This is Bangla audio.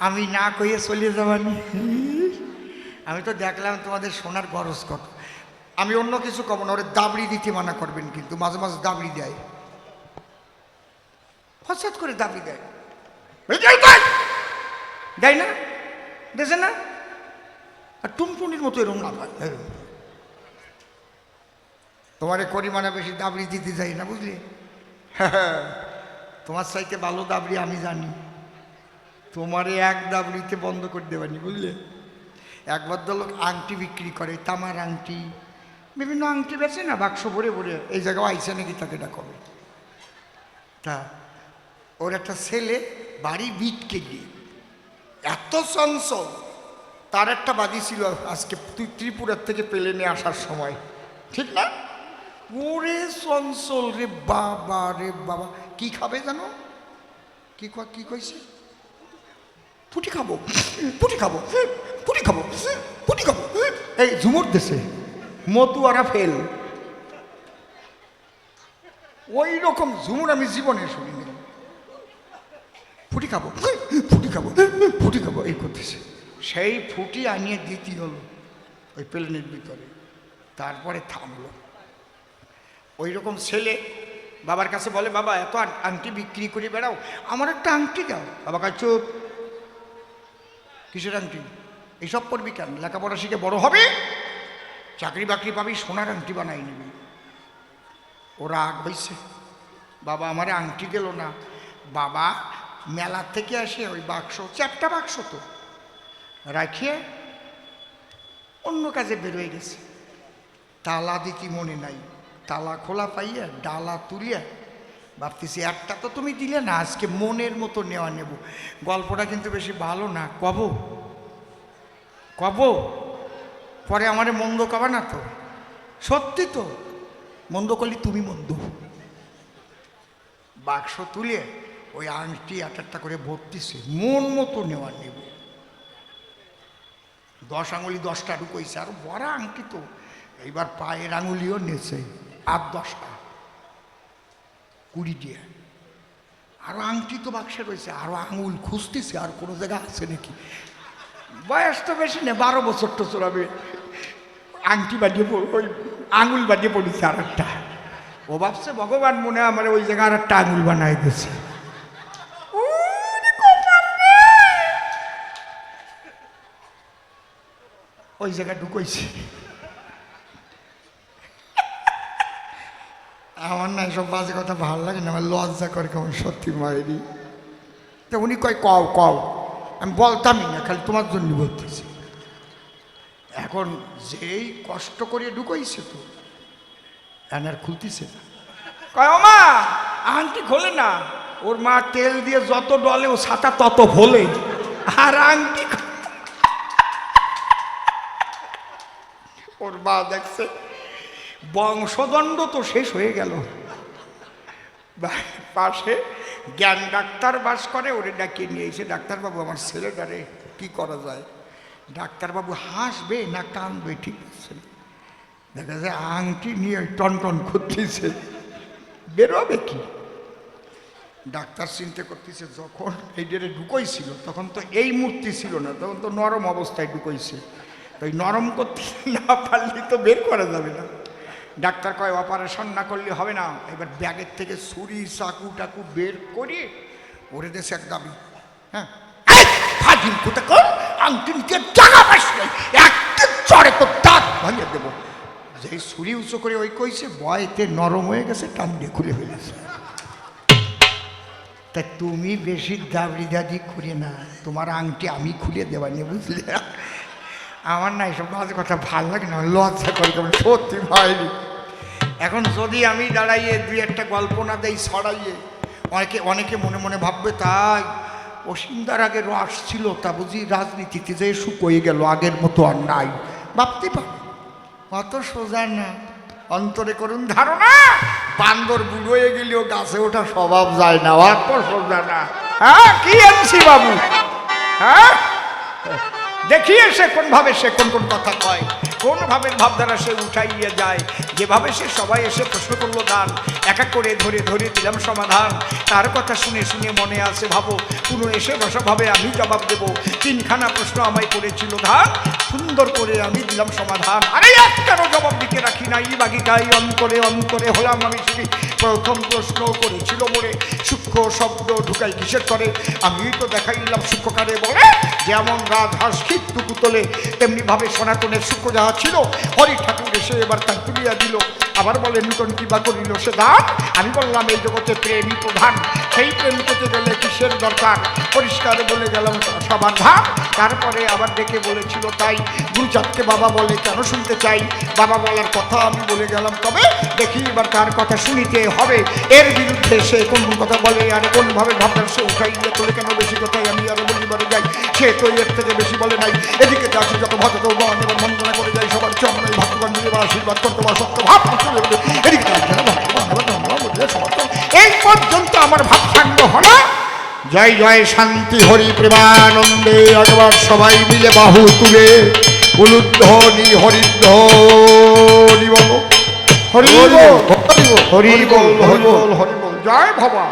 আমি না কইয়ে চলে যাবানি। আমি তো দেখলাম তোমাদের সোনার গরজ কত। আমি অন্য কিছু কব না, ওরে দাবড়ি দিতে মানা করবেন, কিন্তু মাঝে মাঝে দাবড়ি দেয়, ফসাদ করে দাবড়ি দেয়, দেয় না, দেখে না? আর টুনটুনির মতো এরকম না পায়। তোমারে করিমানা বেশি দাবড়ি দিতে যাই না, বুঝলি? তোমার চাইতে ভালো দাবড়ি আমি জানি। তোমারে এক দাবড়িতে বন্ধ করে দেবানি, বুঝলে? এক ভদ্রলোক আংটি বিক্রি করে, তামার আংটি, বিভিন্ন আংটি বেছে না, বাক্স ভরে ভরে। এই জায়গায় আইসে নাকি তাকে ডাকবে। তা ওর একটা ছেলে বাড়ি বিটকে গিয়ে এত চঞ্চল, তার একটা বাদি ছিল আজকে তুই ত্রিপুরার থেকে প্লেনে আসার সময়, ঠিক না? ওরে চঞ্চল রে বাবা, রে বাবা। কি খাবে জানো? কি কইছে? পুটি খাবো, পুটি খাবো, পুটি খাবো, পুটি খাবো। এই ঝুমুর দেশে মতুয়ারা ফেল, ওই রকম ঝুমুর আমি জীবনে শুনিনি। ফুটি খাবো, ফুটি খাবো, ফুটি খাবো, এই করতেছে। সেই ফুটি আনিয়ে দিতে হলো ওই প্লেনের ভিতরে, তারপরে থামলো। ওই রকম ছেলে বাবার কাছে বলে, বাবা এত আংটি বিক্রি করে বেড়াও, আমার একটা আংটি দাও। বাবা কাছে চুপ, কিসের আংটি? এইসব করবি কেন? লেখাপড়া শিখে বড় হবে, চাকরি বাকরি পাবি, সোনার আংটি বানাই নিবি। ওরা আগ হয়েছে, বাবা আমারে আংটি দিল না। বাবা মেলা থেকে আসে ওই বাক্স, চ্যাপটা বাক্স তো, রাখিয়ে অন্য কাজে বেরোয় গেছে। তালা দিতে মনে নাই, তালা খোলা পাইয়া ডালা তুলিয়া ভাবতেছি একটা তো তুমি দিলে না, আজকে মনের মতো নেওয়া নেব। গল্পটা কিন্তু বেশি ভালো না, কব পরে আমারে মন্দ কবা না তো, সত্যি তো, মন্দ করলি তুমি মন্দ। বাক্স তুলে ওই আংটি একটা করে ভর্তিছে, মন মতো নেওয়া নেব। 10 আঙুলি 10টা ঢুকইছে, আর বড় আংটি তো। এইবার পায়ের আঙুলিও নেছে, আর 10টা 20 দিয়ে। আরো আংটি তো বাক্সে রয়েছে, আরো আঙুল খুঁজতেছে আর কোনো জায়গা আছে নাকি। বয়স তো বেশি না, 12 বছর তো চলাবে। আংটি বাঁধিয়ে ওই আঙুল বাঁধিয়ে পড়েছে আর একটা। ও ভাবছে ভগবান মনে আমার ওই জায়গায় আর একটা আঙুল বানাই দিয়েছে। ওই জায়গায় ঢুকইছে। আমার না এসব বাজে কথা ভালো লাগে না, আমার লজ্জা করে কেমন, সত্যি মায়েরই। তো উনি কয় কও, আমি বলতামই না, খালি তোমার জন্য বলতেছি। এখন যেই কষ্ট করে ঢুকইছে তো আর খুলতেছে না। কয় ও মা আংটি খোলে না। ওর মা তেল দিয়ে যত ডলে ও ছাতা তত ভোলে, আর আংটি ওর মা দেখছে বংশদণ্ড তো শেষ হয়ে গেল। পাশে জ্ঞান ডাক্তার বাস করে, ওরে ডাকিয়ে নিয়ে এসে, ডাক্তারবাবু আমার ছেলেটারে কি করা যায়? ডাক্তারবাবু হাসবে না কাঁদবে ঠিক আছে। দেখা যায় আংটি নিয়ে টন করতেছে, বেরোবে কি? ডাক্তার চিন্তা করতেছে, যখন এই ডেরে ঢুকইছিল তখন তো এই মূর্তি ছিল না, তখন তো নরম অবস্থায় ঢুকইছে। তো এই নরম করতে না পারলে তো বের করা যাবে না। ডাক্তার কয় অপারেশন না করলে হবে না। এবার ব্যাগের থেকে ছুরি চাকু টাকু বের করে ওরে দেশে এক দাবি, হ্যাঁ আংটি নিতে টাকা পাস নাই, একটা চড়ে তো দাঁত ভাঙিয়ে দেবো। যেই ছুরি উঁচু করে ওই কইছে, বয়তে নরম হয়ে গেছে, টান দিয়ে খুলে ফেলেছে। তা তুমি বেশি দাবড়ি দাদি করে না, তোমার আংটি আমি খুলে দেবানি, বুঝলে? আমার না এসব বাজে কথা ভাল লাগে না, লজ্জা করে কেমন, সত্যি ভাইনি। এখন যদি আমি দাঁড়াইয়ে 2-একটা গল্প না দেই ছড়াইয়ে, অনেকে মনে মনে ভাববে তাই অসীমদার আগে রস ছিল, তা বুঝি রাজনীতিতে যে শুকোয়ে গেল, আগের মতো আর নাই। ভাবতে পারি অত সোজা না, অন্তরে করুন ধারণা। বান্দর বুড়ো হয়ে গেলেও গাছে ওঠা স্বভাব যায় না, অত সোজা না। হ্যাঁ কি আনছি বাবু, হ্যাঁ দেখিয়ে সে কোন ভাবে সে কোন কথা কয়। কোন ভাবের ভাবধারা সে উঠাইয়া যায়, যেভাবে সে সবাই এসে প্রশ্ন করলো দান, এক এক করে ধরে ধরে দিলাম সমাধান। তার কথা শুনে শুনে মনে আছে ভাবো, কোনো এসে বসাভাবে আমি জবাব দেব। তিনখানা প্রশ্ন আমায় করেছিল ধান, সুন্দর করে আমি দিলাম সমাধান। আরে এক কেন জবাব দিতে রাখি নাই বাগিটাই অন্তরে অন্তরে হলাম আমি শুনি। প্রথম প্রশ্ন করেছিল মোরে, সূক্ষ্ম শব্দ ঢুকাই কিসের করে? আমি তো দেখাইলাম সূক্ষ্মকারে বলে, যেমন রাজহাঁস ক্ষিপ্টুকু তোলে তেমনি ভাবে সনাতনের সূক্ষ্ম যাহা ছিল হরি ঠাকুর এসে এবার তার তুলিয়া দিল। আবার বলে নূতন কিবা করিল সে দান? আমি বললাম এই জগতে প্রেমই প্রধান, সেই প্রেম করতে গেলে কিসের দরকার? পরিষ্কার বলে গেলাম সবার ভাব। তারপরে আবার ডেকে বলেছিল তাই, গুরুচাঁদকে বাবা বলে কেন শুনতে চাই? বাবা বলার কথা আমি বলে গেলাম, তবে দেখি এবার তার কথা শুনিতে হবে। এর বিরুদ্ধে সে কোন কথা বলে আর কোনভাবে ভাবনার সে উঠাইয়া তোলে কেন? বেশি কথাই আমি আরো বলিবারে যাই, সে তো এর থেকে বেশি বলে নাই। এদিকে যাচ্ছি যত ভক্ত বান এবার বন্দনা করে যাই সবার চরণে ভক্তগণ দিয়ে আশীর্বাদ করতে বা সত্য ভাব। এদিকে এই পর্যন্ত আমার ভাব সাঙ্গ হলো। জয় জয় শান্তি হরি প্রেমানন্দে। একবার সবাই মিলে বাহু তুলে উলুধ্বনি হরিধ্বনি বলো, হরি বল হরি বল হরি বল হরি বল। জয় ভবা।